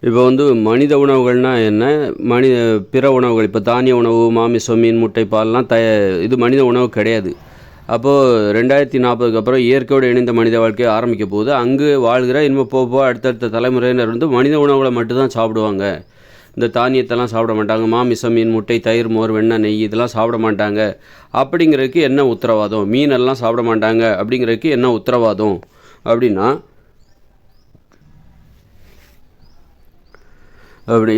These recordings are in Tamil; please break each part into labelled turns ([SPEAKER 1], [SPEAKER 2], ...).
[SPEAKER 1] இப்போ மனித உணவுகள்னால் என்ன? பிற உணவுகள் இப்போ தானிய உணவு, மாமிசம், மீன், முட்டை, பால்லாம் இது மனித உணவு கிடையாது. அப்போது 2040க்கு அப்புறம் இயற்கையோடு இணைந்த மனித வாழ்க்கையை ஆரம்பிக்க போகுது. அங்கு வாழ்கிற இனிமேல் போக அடுத்தடுத்த தலைமுறையினர் மனித உணவுகளை மட்டும்தான் சாப்பிடுவாங்க. இந்த தானியத்தெல்லாம் சாப்பிட மாட்டாங்க. மாமிசம், மீன், முட்டை, தயிர், மோர், வெண்ணெய், நெய் இதெல்லாம் சாப்பிட மாட்டாங்க. அப்படிங்கிறதுக்கு என்ன உத்தரவாதம்? மீனெல்லாம் சாப்பிட மாட்டாங்க அப்படிங்கிறதுக்கு என்ன உத்தரவாதம் அப்படின்னா,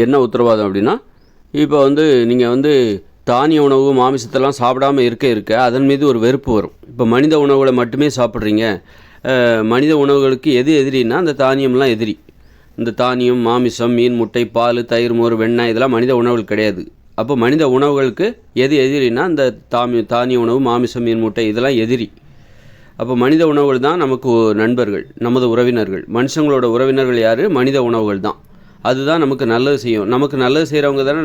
[SPEAKER 1] என்ன உத்தரவாதம் அப்படின்னா, இப்போ நீங்கள் தானிய உணவு, மாமிசத்தெல்லாம் சாப்பிடாமல் இருக்க அதன் மீது ஒரு வெறுப்பு வரும். இப்போ மனித உணவுகளை மட்டுமே சாப்பிட்றீங்க. மனித உணவுகளுக்கு எது எதிரின்னா அந்த தானியம்லாம் எதிரி. இந்த தானியம், மாமிசம், மீன், முட்டை, பால், தயிர், மோர், வெண்ணெய் இதெல்லாம் மனித உணவுகள் கிடையாது. அப்போ மனித உணவுகளுக்கு எது எதிரின்னா இந்த தானிய உணவு, மாமிசம், மீன், முட்டை இதெல்லாம் எதிரி. அப்போ மனித உணவுகள் தான் நமக்கு நண்பர்கள், நமது உறவினர்கள். மனுஷங்களோட உறவினர்கள் யார்? மனித உணவுகள் தான். அதுதான் நமக்கு நல்லது செய்யும். நமக்கு நல்லது செய்கிறவங்க தானே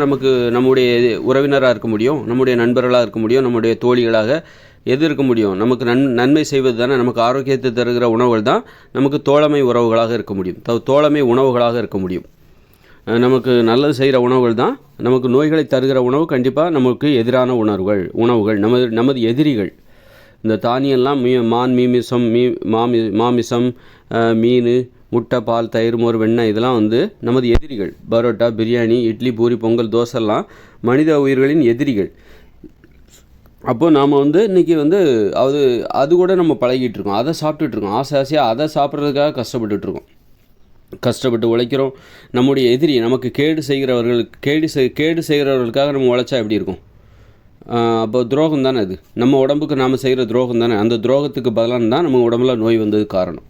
[SPEAKER 1] நம்முடைய உறவினராக இருக்க முடியும், நம்முடைய நண்பர்களாக இருக்க முடியும், நம்முடைய தோழிகளாக எது இருக்க முடியும்? நமக்கு நன்மை செய்வது தானே, நமக்கு ஆரோக்கியத்தை தருகிற உணவுகள் தான் நமக்கு தோழமை உறவுகளாக இருக்க முடியும், தோழமை உணவுகளாக இருக்க முடியும். நமக்கு நல்லது செய்கிற உணவுகள் தான் நமக்கு நோய்களை தருகிற உணவு கண்டிப்பாக நமக்கு எதிரான உணவுகள் நமது எதிரிகள். இந்த தானியெல்லாம் மீமிசம் மாமிசம், மீன், முட்டை, பால், தயிர், மோர், வெண்ணெய் இதெல்லாம் நமது எதிரிகள். பரோட்டா, பிரியாணி, இட்லி, பூரி, பொங்கல், தோசைலாம் மனித உயிர்களின் எதிரிகள். அப்போது நாம் இன்றைக்கி அது கூட நம்ம பழகிட்டுருக்கோம், அதை சாப்பிட்டுட்ருக்கோம். ஆசையாக அதை சாப்பிட்றதுக்காக கஷ்டப்பட்டு உழைக்கிறோம். நம்முடைய எதிரி நமக்கு கேடு செய்கிறவர்களுக்காக நம்ம உழைச்சா எப்படி இருக்கும்? அப்போ துரோகம் தானே அது. நம்ம உடம்புக்கு நாம் செய்கிற துரோகம் தானே. அந்த துரோகத்துக்கு பதிலாக தான் நம்ம உடம்புல நோய் வந்தது காரணம்.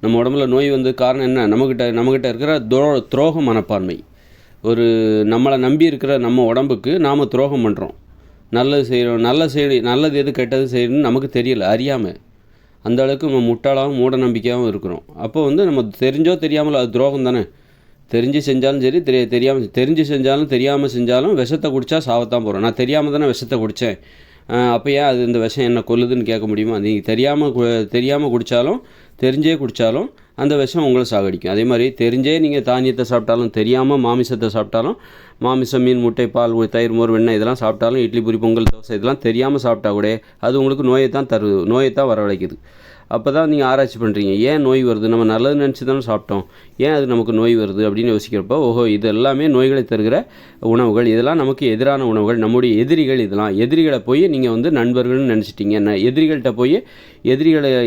[SPEAKER 1] நம்ம உடம்புல நோய் வந்தது காரணம் என்ன? நம்மக்கிட்ட இருக்கிற துரோக மனப்பான்மை. நம்மளை நம்பி இருக்கிற நம்ம உடம்புக்கு நாம் துரோகம் பண்ணுறோம். நல்லது செய்கிறோம், நல்லது எது கெட்டது செய்யணும்னு நமக்கு தெரியல, அறியாமல். அந்த அளவுக்கு நம்ம முட்டாளாகவும் மூட நம்பிக்கையாகவும் இருக்கிறோம். அப்போ நம்ம தெரிஞ்சோ தெரியாமல் அது துரோகம் தானே. தெரிஞ்சு செஞ்சாலும் சரி, தெரிஞ்சு செஞ்சாலும் தெரியாமல் செஞ்சாலும் விஷத்தை குடித்தா சாவத்தான் போகிறோம். நான் தெரியாமல் தானே விஷத்தை குடித்தேன், அப்போ ஏன் அது இந்த விஷம் என்ன கொல்லுதுன்னு கேட்க முடியுமா? நீங்கள் தெரியாமல் குடித்தாலும் தெரிஞ்சே குடித்தாலும் அந்த விஷம் உங்களை சாகடிக்கும். அதே மாதிரி தெரிஞ்சே நீங்கள் தானியத்தை சாப்பிட்டாலும் தெரியாமல் மாமிசத்தை சாப்பிட்டாலும், மாமிசம், மீன், முட்டை, பால், தயிர், மோர், வெண்ணெய் இதெல்லாம் சாப்பிட்டாலும், இட்லி, பூரி, பொங்கல், தோசை இதெல்லாம் தெரியாமல் சாப்பிட்டா கூட அது உங்களுக்கு நோயை தான் வரவழைக்குது. அப்போ தான் நீங்கள் ஆராய்ச்சி பண்ணுறீங்க, ஏன் நோய் வருது? நம்ம நல்லது நினச்சி தானே சாப்பிட்டோம், ஏன் அது நமக்கு நோய் வருது அப்படின்னு யோசிக்கிறப்போ, ஓஹோ இது எல்லாமே நோய்களை தருகிற உணவுகள், இதெல்லாம் நமக்கு எதிரான உணவுகள், நம்முடைய எதிரிகள். இதெல்லாம் எதிரிகளை போய் நீங்கள் நண்பர்கள்னு நினச்சிட்டிங்க. எதிரிகள்கிட்ட போய்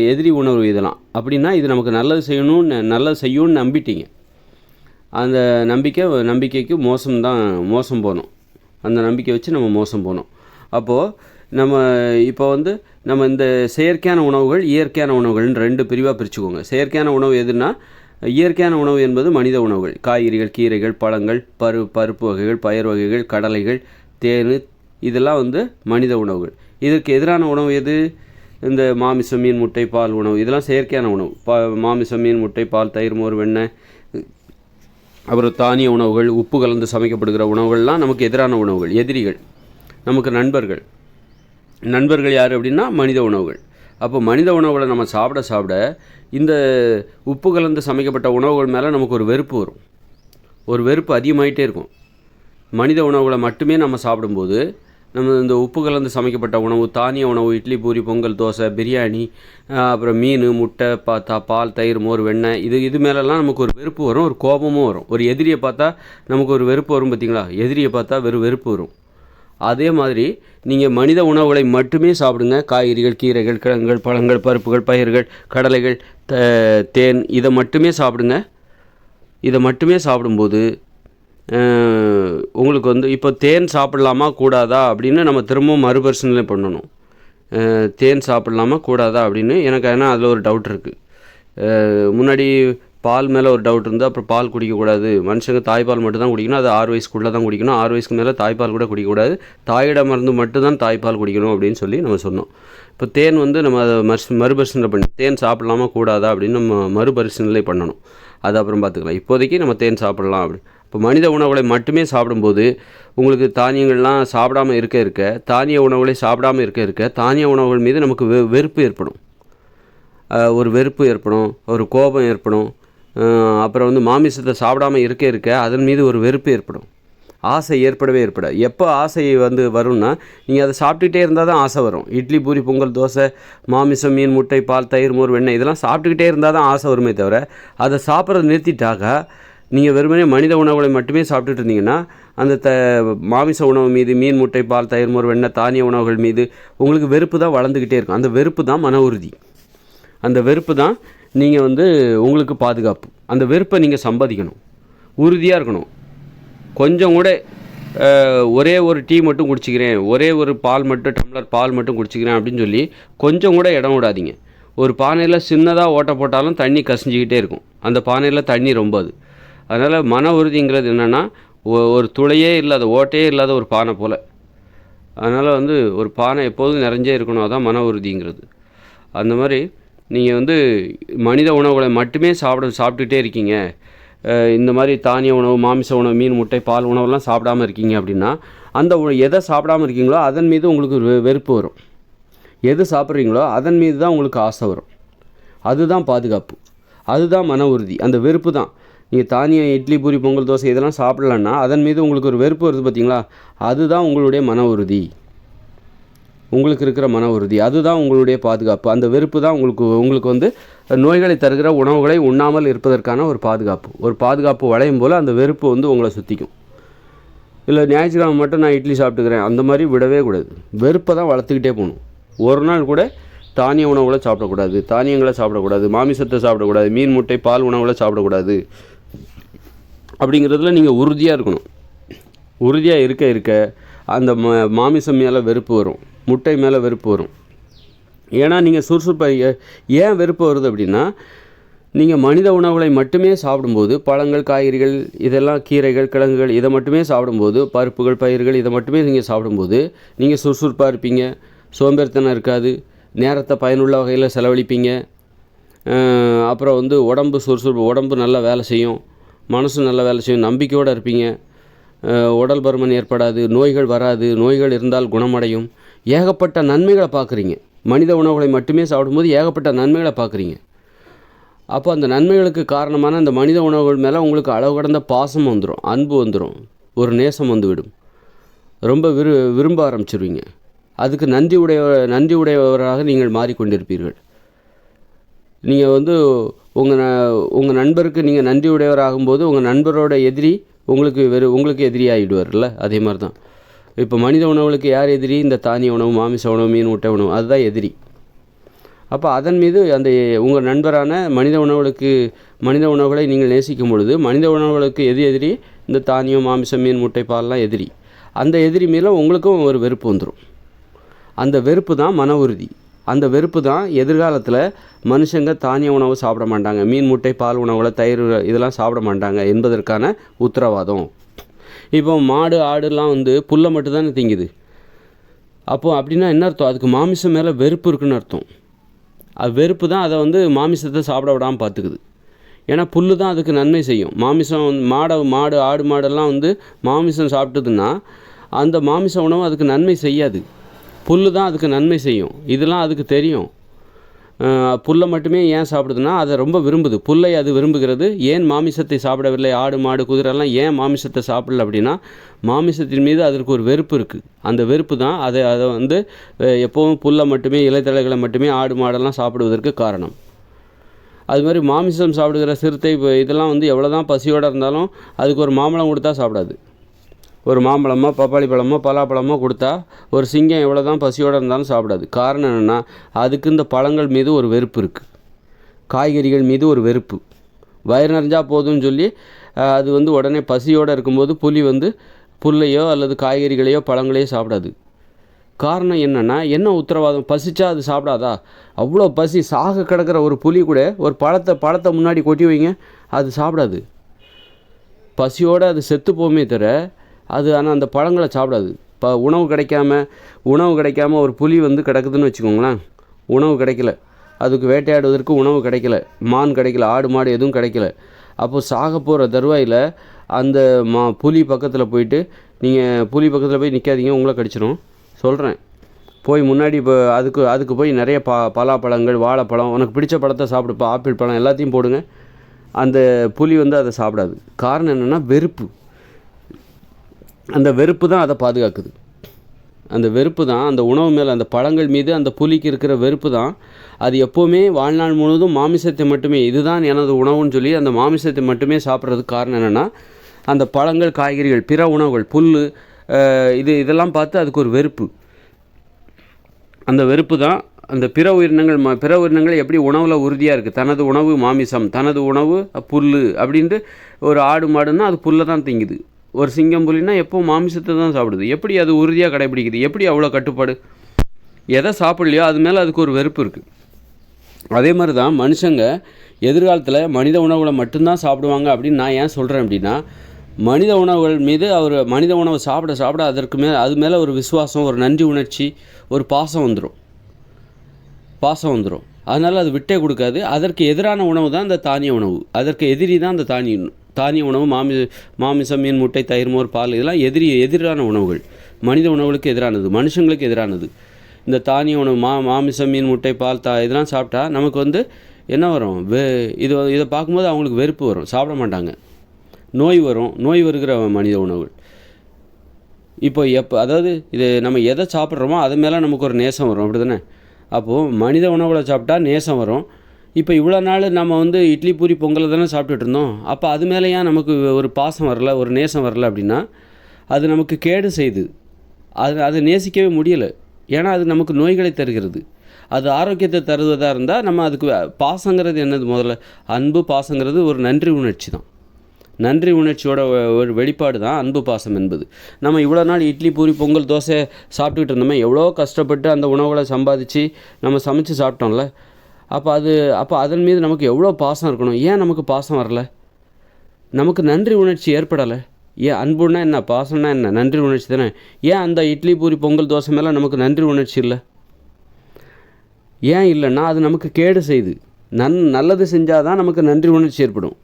[SPEAKER 1] எதிரி உணவு இதெல்லாம் அப்படின்னா இது நமக்கு நல்லது செய்யும்னு நம்பிட்டீங்க. அந்த நம்பிக்கைக்கு மோசம் போனோம். அந்த நம்பிக்கை வச்சு நம்ம மோசம் போனோம். அப்போது இப்போ நம்ம இந்த செயற்கையான உணவுகள், இயற்கையான உணவுகள்னு 2 பிரிவாக பிரிச்சுக்கோங்க. செயற்கையான உணவு எதுனா, இயற்கையான உணவு என்பது மனித உணவுகள், காய்கறிகள், கீரைகள், பழங்கள், பருப்பு வகைகள், பயறு வகைகள், கடலைகள், தேன் இதெல்லாம் மனித உணவுகள். இதற்கு எதிரான உணவு எது? இந்த மாமிசம், மீன், முட்டை, பால் உணவு இதெல்லாம் செயற்கையான உணவு. மாமிசம், மீன், முட்டை, பால், தயிர், மோர், வெண்ணெய், அப்புறம் தானிய உணவுகள், உப்பு கலந்து சமைக்கப்படுகிற உணவுகள்லாம் நமக்கு எதிரான உணவுகள், எதிரிகள். நமக்கு நண்பர்கள் யார் அப்படின்னா மனித உணவுகள். அப்போ மனித உணவுகளை நம்ம சாப்பிட இந்த உப்பு கலந்து சமைக்கப்பட்ட உணவுகள் மேலே நமக்கு ஒரு வெறுப்பு வரும். ஒரு வெறுப்பு அதிகமாகிட்டே இருக்கும். மனித உணவுகளை மட்டுமே நம்ம சாப்பிடும்போது நம்ம இந்த உப்பு கலந்து சமைக்கப்பட்ட உணவு, தானிய உணவு, இட்லி, பூரி, பொங்கல், தோசை, பிரியாணி, அப்புறம் மீன், முட்டை, பால், தயிர், மோர், வெண்ணெய் இது மேலெல்லாம் நமக்கு ஒரு வெறுப்பு வரும், ஒரு கோபமும் வரும். ஒரு எதிரியை பார்த்தா நமக்கு ஒரு வெறுப்பு வரும் பார்த்தீங்களா? எதிரியை பார்த்தா வெறுப்பு வரும். அதே மாதிரி நீங்கள் மனித உணவுகளை மட்டுமே சாப்பிடுங்க. காய்கறிகள், கீரைகள், கிழங்குகள், பழங்கள், பருப்புகள், பயிர்கள், கடலைகள், தேன் இதை மட்டுமே சாப்பிடுங்க. இதை மட்டுமே சாப்பிடும்போது உங்களுக்கு இப்போ தேன் சாப்பிடலாமா கூடாதா அப்படின்னு நம்ம திரும்பவும் மறுபரிசீலனை பண்ணணும். தேன் சாப்பிடலாமா கூடாதா அப்படின்னு எனக்கு அதில் ஒரு டவுட் இருக்குது. முன்னாடி பால் மேலே ஒரு டவுட் இருந்தால் அப்புறம் பால் குடிக்கக்கூடாது, மனுஷங்க தாய்ப்பால் மட்டும் தான் குடிக்கணும், அது 6 வயசுக்குள்ளே தான் குடிக்கணும், 6 வயசுக்கு மேலே தாய்ப்பால் கூட குடிக்கக்கூடாது, தாயிட மருந்து மட்டும்தான் தாய்ப்பால் குடிக்கணும் அப்படின்னு சொல்லி நம்ம சொன்னோம். இப்போ தேன் நம்ம அதை மறுபரிசீலனை பண்ணி தேன் சாப்பிடலாமா கூடாதா அப்படின்னு நம்ம மறுபரிசீலனை பண்ணணும். அது அப்புறம் பார்த்துக்கலாம். இப்போதைக்கு நம்ம தேன் சாப்பிடலாம் அப்படி. இப்போ மனித உணவுகளை மட்டுமே சாப்பிடும்போது உங்களுக்கு தானியங்கள்லாம் சாப்பிடாமல் இருக்க தானிய உணவுகளை சாப்பிடாமல் இருக்க தானிய உணவுகள் மீது நமக்கு வெறுப்பு ஏற்படும். ஒரு வெறுப்பு ஏற்படும், ஒரு கோபம் ஏற்படும். அப்புறம் வந்து மாமிசத்தை சாப்பிடாமல் இருக்க அதன் மீது ஒரு வெறுப்பு ஏற்படும். ஆசை ஏற்படவே எப்போ ஆசை வந்து வரும்னா, நீங்கள் அதை சாப்பிட்டுக்கிட்டே இருந்தால் தான் ஆசை வரும். இட்லி, பூரி, பொங்கல், தோசை, மாமிசம், மீன், முட்டை, பால், தயிர், மோர், வெண்ணெய் இதெல்லாம் சாப்பிட்டுக்கிட்டே இருந்தால் தான் ஆசை வருமே தவிர, அதை சாப்பிட்றத நிறுத்திட்டாக நீங்கள் வெறுமனே மனித உணவுகளை மட்டுமே சாப்பிட்டுட்டு இருந்தீங்கன்னா, அந்த மாமிச உணவு மீது, மீன், முட்டை, பால், தயிர், மோர், வெண்ணெய், தானிய உணவுகள் மீது உங்களுக்கு வெறுப்பு தான் வளர்ந்துக்கிட்டே இருக்கும். அந்த வெறுப்பு தான் மன உறுதி. அந்த வெறுப்பு தான் நீங்கள் வந்து உங்களுக்கு பாதுகாப்பு. அந்த வெறுப்பை நீங்கள் சம்பாதிக்கணும், உறுதியாக இருக்கணும். கொஞ்சம் கூட ஒரே ஒரு டீ மட்டும் குடிச்சிக்கிறேன், ஒரே ஒரு டம்ளர் பால் மட்டும் குடிச்சிக்கிறேன் அப்படின்னு சொல்லி கொஞ்சம் கூட இடம் விடாதீங்க. ஒரு பானையில் சின்னதாக ஓட்டை போட்டாலும் தண்ணி கசிஞ்சிக்கிட்டே இருக்கும். அந்த பானையில் தண்ணி ரொம்ப அது. அதனால் மன உறுதிங்கிறது என்னென்னா, ஒரு துளையே இல்லாத, ஓட்டையே இல்லாத ஒரு பானை போல். அதனால் வந்து ஒரு பானை எப்போதும் நிறைஞ்சே இருக்கணும். அதான் மன உறுதிங்கிறது. அந்த மாதிரி நீங்கள் வந்து மனித உணவுகளை மட்டுமே சாப்பிட்டுக்கிட்டே இருக்கீங்க, இந்த மாதிரி தானிய உணவு, மாமிச உணவு, மீன், முட்டை, பால் உணவெல்லாம் சாப்பிடாமல் இருக்கீங்க அப்படின்னா, அந்த எதை சாப்பிடாமல் இருக்கீங்களோ அதன் மீது உங்களுக்கு வெறுப்பு வரும். எது சாப்பிட்றீங்களோ அதன் மீது தான் உங்களுக்கு ஆசை வரும். அதுதான் பாதுகாப்பு, அதுதான் மன உறுதி. அந்த வெறுப்பு தான். நீங்கள் தானியம், இட்லி, பூரி, பொங்கல், தோசை இதெல்லாம் சாப்பிடலன்னா அதன் மீது உங்களுக்கு ஒரு வெறுப்பு வருது பார்த்தீங்களா, அதுதான் உங்களுடைய மன உறுதி. உங்களுக்கு இருக்கிற மன உறுதி அதுதான் உங்களுடைய பாதுகாப்பு. அந்த வெறுப்பு தான் உங்களுக்கு வந்து நோய்களை தருகிற உணவுகளை உண்ணாமல் இருப்பதற்கான ஒரு பாதுகாப்பு வளையும் போல் அந்த வெறுப்பு வந்து உங்களை சுற்றிக்கும். இல்லை ஞாயிற்றுக்கிழமை மட்டும் நான் இட்லி சாப்பிட்டுக்கிறேன், அந்த மாதிரி விடவே கூடாது. வெறுப்பை தான் வளர்த்துக்கிட்டே போகணும். ஒரு நாள் கூட தானிய உணவுகளை சாப்பிடக்கூடாது, தானியங்களை சாப்பிடக்கூடாது, மாமிசத்தை சாப்பிடக்கூடாது, மீன், முட்டை, பால் உணவுகளை சாப்பிடக்கூடாது அப்படிங்கிறதுல நீங்கள் உறுதியாக இருக்கணும். உறுதியாக இருக்க அந்த மாமிசம் மேலே வெறுப்பு வரும், முட்டை மேலே வெறுப்பு வரும். ஏன்னா நீங்கள் சுறுசுறுப்பாக ஏன் வெறுப்பு வருது அப்படின்னா, நீங்கள் மனித உணவுகளை மட்டுமே சாப்பிடும்போது, பழங்கள், காய்கறிகள், இதெல்லாம் கீரைகள், கிழங்குகள் இதை மட்டுமே சாப்பிடும்போது, பருப்புகள், பயிர்கள் இதை மட்டுமே நீங்கள் சாப்பிடும்போது நீங்கள் சுறுசுறுப்பாக இருப்பீங்க, சோம்பேறித்தனம் இருக்காது, நேரத்தை பயனுள்ள வகையில் செலவழிப்பீங்க. அப்புறம் வந்து உடம்பு நல்லா வேலை செய்யும், மனசு நல்லா வேலை செய்யும், நம்பிக்கையோடு இருப்பீங்க, உடல் பருமன் ஏற்படாது, நோய்கள் வராது, நோய்கள் இருந்தால் குணமடையும். ஏகப்பட்ட நன்மைகளை பார்க்குறீங்க. மனித உணவுகளை மட்டுமே சாப்பிடும்போது ஏகப்பட்ட நன்மைகளை பார்க்குறீங்க. அப்போ அந்த நன்மைகளுக்கு காரணமான அந்த மனித உணவுகள் மேலே உங்களுக்கு அளவு கடந்த பாசம் வந்துடும், அன்பு வந்துடும், ஒரு நேசம் வந்துவிடும். ரொம்ப விரும்ப ஆரம்பிச்சிருவீங்க. அதுக்கு நன்றி உடையவராக நீங்கள் மாறிக்கொண்டிருப்பீர்கள். நீங்கள் வந்து உங்கள் நண்பருக்கு நீங்கள் நன்றி உடையவராகும்போது உங்கள் நண்பரோட எதிரி உங்களுக்கு எதிரியாகிடுவார்ல. அதே மாதிரி தான் இப்போ மனித உணவுகளுக்கு யார் எதிரி? இந்த தானிய உணவு, மாமிச உணவு, மீன், முட்டை உணவு, அதுதான் எதிரி. அப்போ அதன் மீது அந்த உங்கள் நண்பரான மனித உணவுகளை நீங்கள் நேசிக்கும் பொழுது மனித உணவுகளுக்கு எதிரி? இந்த தானியம், மாமிசம், மீன், முட்டை, பால்லாம் எதிரி. அந்த எதிரி மேலே உங்களுக்கும் ஒரு வெறுப்பு வந்துடும். அந்த வெறுப்பு தான் மன உறுதி. அந்த வெறுப்பு தான் எதிர்காலத்தில் மனுஷங்க தானிய உணவு சாப்பிட மாட்டாங்க, மீன், முட்டை, பால் உணவுகளை, தயிர் இதெல்லாம் சாப்பிட மாட்டாங்க என்பதற்கான உத்தரவாதம். இப்போ மாடு, ஆடுலாம் வந்து புல்லை மட்டும்தானே திங்குது. அப்போது அப்படின்னா என்ன அர்த்தம்? அதுக்கு மாமிசம் மேலே வெறுப்பு இருக்குன்னு அர்த்தம். அது வெறுப்பு தான் அதை வந்து மாமிசத்தை சாப்பிட விடாமல் பார்த்துக்குது. ஏன்னா புல் தான் அதுக்கு நன்மை செய்யும். மாடு, ஆடு மாடெல்லாம் வந்து மாமிசம் சாப்பிட்டதுன்னா அந்த மாமிச உணவு அதுக்கு நன்மை செய்யாது. புல் தான் அதுக்கு நன்மை செய்யும். இதெல்லாம் அதுக்கு தெரியும். புல்லை மட்டுமே ஏன் சாப்பிடுதுன்னா அதை ரொம்ப விரும்புது. புல்லை அது விரும்புகிறது. ஏன் மாமிசத்தை சாப்பிடவில்லை? ஆடு, மாடு, குதிரைலாம் ஏன் மாமிசத்தை சாப்பிடல அப்படின்னா மாமிசத்தின் மீது அதற்கு ஒரு வெறுப்பு இருக்குது. அந்த வெறுப்பு தான் அதை வந்து எப்போவும் புல்லை மட்டுமே, இலைத்தழைகளை மட்டுமே ஆடு மாடெல்லாம் சாப்பிடுவதற்கு காரணம். அது மாதிரி மாமிசம் சாப்பிடுகிற சிறுத்தை இதெல்லாம் வந்து எவ்வளோ தான் பசியோடு இருந்தாலும் அதுக்கு ஒரு மாம்பழம் கொடுத்தா சாப்பிடாது. ஒரு மாம்பழமோ, பப்பாளி பழமோ, பலாப்பழமோ கொடுத்தா ஒரு சிங்கம் எவ்வளோ தான் பசியோடு இருந்தாலும் சாப்பிடாது. காரணம் என்னென்னா அதுக்கு இந்த பழங்கள் மீது ஒரு வெறுப்பு இருக்குது, காய்கறிகள் மீது ஒரு வெறுப்பு. வயிறு நிறைஞ்சால் போதும்னு சொல்லி அது வந்து உடனே பசியோடு இருக்கும்போது புலி வந்து புல்லையோ அல்லது காய்கறிகளையோ பழங்களையோ சாப்பிடாது. காரணம் என்னென்னா, என்ன உத்தரவாதம்? பசிச்சா அது சாப்பிடாதா? அவ்வளோ பசி, சாக கிடக்கிற ஒரு புலி கூட ஒரு பழத்தை முன்னாடி கொட்டி வைங்க, அது சாப்பிடாது. பசியோடு அது செத்து போமே தவிர அது ஆனால் அந்த பழங்களை சாப்பிடாது. உணவு கிடைக்காம ஒரு புலி வந்து கிடக்குதுன்னு வச்சுக்கோங்களேன். உணவு கிடைக்கல, அதுக்கு வேட்டையாடுவதற்கு உணவு கிடைக்கல, மான் கிடைக்கல, ஆடு மாடு எதுவும் கிடைக்கல. அப்போது சாக போகிற தருவாயில் அந்த புலி பக்கத்தில் போயிட்டு, நீங்கள் புலி பக்கத்தில் போய் நிற்காதீங்க, உங்களை கடிச்சிடும் சொல்கிறேன். போய் முன்னாடி இப்போ அதுக்கு போய் நிறைய பலாப்பழங்கள், வாழைப்பழம், உனக்கு பிடிச்ச பழத்தை சாப்பிடுப்பா, ஆப்பிள் பழம் எல்லாத்தையும் போடுங்க. அந்த புலி வந்து அதை சாப்பிடாது. காரணம் என்னென்னா வெறுப்பு. அந்த வெறுப்பு தான் அதை பாதுகாக்குது. அந்த வெறுப்பு தான் அந்த உணவு மேலே, அந்த பழங்கள் மீது அந்த புலிக்கு இருக்கிற வெறுப்பு தான் அது எப்போவுமே வாழ்நாள் முழுவதும் மாமிசத்தை மட்டுமே, இதுதான் எனது உணவுன்னு சொல்லி அந்த மாமிசத்தை மட்டுமே சாப்பிட்றதுக்கு காரணம் என்னென்னா, அந்த பழங்கள், காய்கறிகள், பிற உணவுகள், புல், இதெல்லாம் பார்த்து அதுக்கு ஒரு வெறுப்பு. அந்த வெறுப்பு தான் அந்த பிற உயிரினங்கள் எப்படி உணவில் உறுதியாக இருக்குது. தனது உணவு மாமிசம், தனது உணவு புல் அப்படின்ட்டு. ஒரு ஆடு மாடுன்னா அது புல்லை தான் திங்குது. ஒரு சிங்கம் புலின்னா எப்போ மாமிசத்தை தான் சாப்பிடுது. எப்படி அது உறுதியாக கடைபிடிக்குது? எப்படி அவ்வளோ கட்டுப்பாடு? எதை சாப்பிட்லையோ அது மேலே அதுக்கு ஒரு வெறுப்பு இருக்குது. அதே மாதிரி தான் மனுஷங்க எதிர்காலத்தில் மனித உணவுகளை மட்டும்தான் சாப்பிடுவாங்க அப்படின்னு நான் ஏன் சொல்கிறேன் அப்படின்னா, மனித உணவுகள் மீது மனித உணவை சாப்பிட அது மேலே ஒரு விசுவாசம், ஒரு நன்றி உணர்ச்சி, ஒரு பாசம் வந்துடும். அதனால் அது விட்டே கொடுக்காது. அதற்கு எதிரான உணவு தான் இந்த தானிய உணவு. அதற்கு எதிரி தான் அந்த தானிய உணவு. மாமிசம், மீன், முட்டை, தயிர், மோர், பால், இதெல்லாம் எதிரான உணவுகள். மனித உணவுகளுக்கு எதிரானது, மனுஷங்களுக்கு எதிரானது. இந்த தானிய உணவு மாமிசம், மீன், முட்டை, பால், இதெல்லாம் சாப்பிட்டா நமக்கு வந்து என்ன வரும்? இதை பார்க்கும்போது அவங்களுக்கு வெறுப்பு வரும், சாப்பிட மாட்டாங்க. நோய் வரும். நோய் வருகிற மனித உணவுகள். இப்போ அதாவது இது நம்ம எதை சாப்பிட்றோமோ அது மேலே நமக்கு ஒரு நேசம் வரும், அப்படி தானே? அப்போது மனித உணவுகளை சாப்பிட்டா நேசம் வரும். இப்போ இவ்வளோ நாள் நம்ம வந்து இட்லி, பூரி, பொங்கலை தானே சாப்பிட்டுட்டு இருந்தோம். அப்போ அது மேலே ஏன் நமக்கு ஒரு பாசம் வரல, ஒரு நேசம் வரல அப்படின்னா, அது நமக்கு கேடு செய்யுது. அதை நேசிக்கவே முடியலை. ஏன்னா அது நமக்கு நோய்களை தருகிறது. அது ஆரோக்கியத்தை தருவதாக இருந்தால் நம்ம அதுக்கு பாசங்கிறது என்னது? முதல்ல அன்பு, பாசங்கிறது ஒரு நன்றி உணர்ச்சி தான். நன்றி உணர்ச்சியோட ஒரு வெளிப்பாடு தான் அன்பு, பாசம் என்பது. நம்ம இவ்வளோ நாள் இட்லி, பூரி, பொங்கல், தோசை சாப்பிட்டுக்கிட்டு இருந்தோமே, எவ்வளோ கஷ்டப்பட்டு அந்த உணவுகளை சம்பாதிச்சு நம்ம சமைச்சு சாப்பிட்டோம்ல. அப்போ அதன் மீது நமக்கு எவ்வளோ பாசம் இருக்கணும். ஏன் நமக்கு பாசம் வரல? நமக்கு நன்றி உணர்ச்சி ஏற்படலை. ஏன்? அன்புன்னா என்ன, பாசம்னா என்ன? நன்றி உணர்ச்சி தானே. ஏன் அந்த இட்லி, பூரி, பொங்கல், தோசை மேலே நமக்கு நன்றி உணர்ச்சி இல்லை? ஏன் இல்லைன்னா அது நமக்கு கேடு செய்யுது. நல்லது செஞ்சால் தான் நமக்கு நன்றி உணர்ச்சி ஏற்படும்.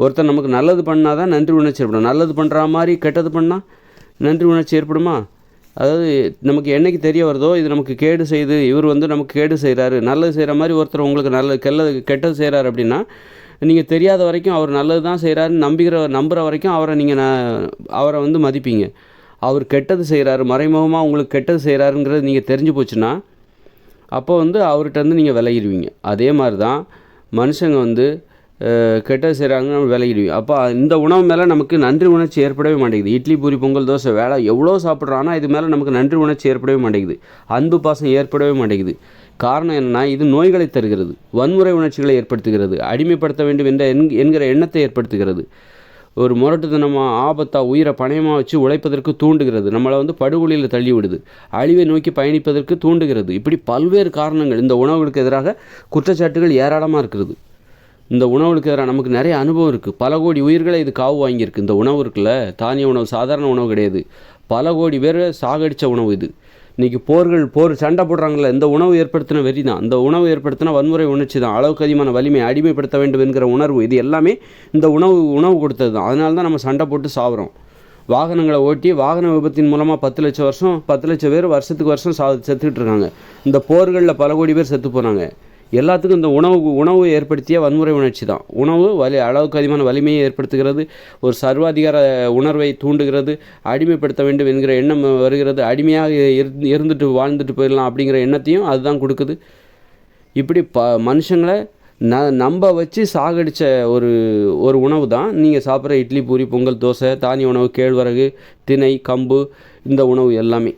[SPEAKER 1] ஒருத்தர் நமக்கு நல்லது பண்ணால் தான் நன்றி உணர்ச்சி ஏற்படும். நல்லது பண்ணுற மாதிரி கெட்டது பண்ணால் நன்றி உணர்ச்சி ஏற்படுமா? அதாவது நமக்கு என்றைக்கு தெரிய வருதோ இது நமக்கு கேடு செய்யுது, இவர் வந்து நமக்கு கேடு செய்கிறாரு, நல்லது செய்கிற மாதிரி ஒருத்தர் உங்களுக்கு கெட்டது செய்கிறாரு அப்படின்னா, நீங்கள் தெரியாத வரைக்கும் அவர் நல்லது தான் செய்கிறாருன்னு நம்புகிற வரைக்கும் அவரை வந்து மதிப்பீங்க. அவர் கெட்டது செய்கிறாரு, மறைமுகமாக உங்களுக்கு கெட்டது செய்கிறாருங்கிறது நீங்கள் தெரிஞ்சு போச்சுன்னா அப்போ வந்து அவர்கிட்ட வந்து நீங்கள் விலகிடுவீங்க. அதே மாதிரி தான் மனுஷங்க வந்து கெட்டது செய்கிறாங்கன்னு விலகிடுவீங்க. அப்போ இந்த உணவு மேலே நமக்கு நன்றி உணர்ச்சி ஏற்படவே மாட்டேங்குது. இட்லி, பூரி, பொங்கல், தோசை எவ்வளோ சாப்பிட்றோம், ஆனால் இது மேலே நமக்கு நன்றி உணர்ச்சி ஏற்படவே மாட்டேங்குது. அன்பு, பாசம் ஏற்படவே மாட்டேங்குது. காரணம் என்னென்னா, இது நோய்களை தருகிறது, வன்முறை உணர்ச்சிகளை ஏற்படுத்துகிறது, அடிமைப்படுத்த வேண்டும் என்கிற எண்ணத்தை ஏற்படுத்துகிறது, ஒரு முரட்டுத்தனமாக, ஆபத்தாக, உயிரை பணயமாக வச்சு உழைப்பதற்கு தூண்டுகிறது, நம்மளை வந்து படுகொலியில் தள்ளி விடுது, அழிவை நோக்கி பயணிப்பதற்கு தூண்டுகிறது. இப்படி பல்வேறு காரணங்கள். இந்த உணவுகளுக்கு எதிராக குற்றச்சாட்டுகள் ஏராளமாக இருக்கிறது. இந்த உணவுகளுக்கு எதிராக நமக்கு நிறைய அனுபவம் இருக்குது. பல கோடி உயிர்களை இது காவு வாங்கியிருக்கு. இந்த உணவு இருக்குல்ல, தானிய உணவு சாதாரண உணவு கிடையாது. பல கோடி பேர் சாகடித்த உணவு இது. இன்றைக்கி சண்டை போடுறாங்களே, இந்த உணவு ஏற்படுத்தின வெறி தான், இந்த உணவு ஏற்படுத்தின வன்முறை உணர்ச்சி தான், அளவுக்கு அதிகமான வலிமை, அடிமைப்படுத்த வேண்டும் என்கிற உணர்வு, இது எல்லாமே இந்த உணவு கொடுத்தது தான். அதனால தான் நம்ம சண்டை போட்டு சாப்பிட்றோம். வாகனங்களை ஓட்டி வாகன விபத்தின் மூலமாக 10 லட்சம் பேர் வருஷத்துக்கு வருஷம் செத்துக்கிட்டு இருக்காங்க. இந்த போர்களில் பல கோடி பேர் செத்து போனாங்க. எல்லாத்துக்கும் இந்த உணவு ஏற்படுத்திய வன்முறை உணர்ச்சி தான். உணவு அளவுக்கு அதிகமான வலிமையை ஏற்படுத்துகிறது, ஒரு சர்வாதிகார உணர்வை தூண்டுகிறது, அடிமைப்படுத்த வேண்டும் என்கிற எண்ணம் வருகிறது, அடிமையாக இருந்துட்டு வாழ்ந்துட்டு போயிடலாம் அப்படிங்கிற எண்ணத்தையும் அதுதான் கொடுக்குது. இப்படி மனுஷங்களை நம்ப வச்சு சாகடித்த ஒரு உணவு தான் நீங்கள் சாப்பிட்ற இட்லி, பூரி, பொங்கல், தோசை, தானிய உணவு, கேழ்வரகு, திணை, கம்பு, இந்த உணவு எல்லாமே.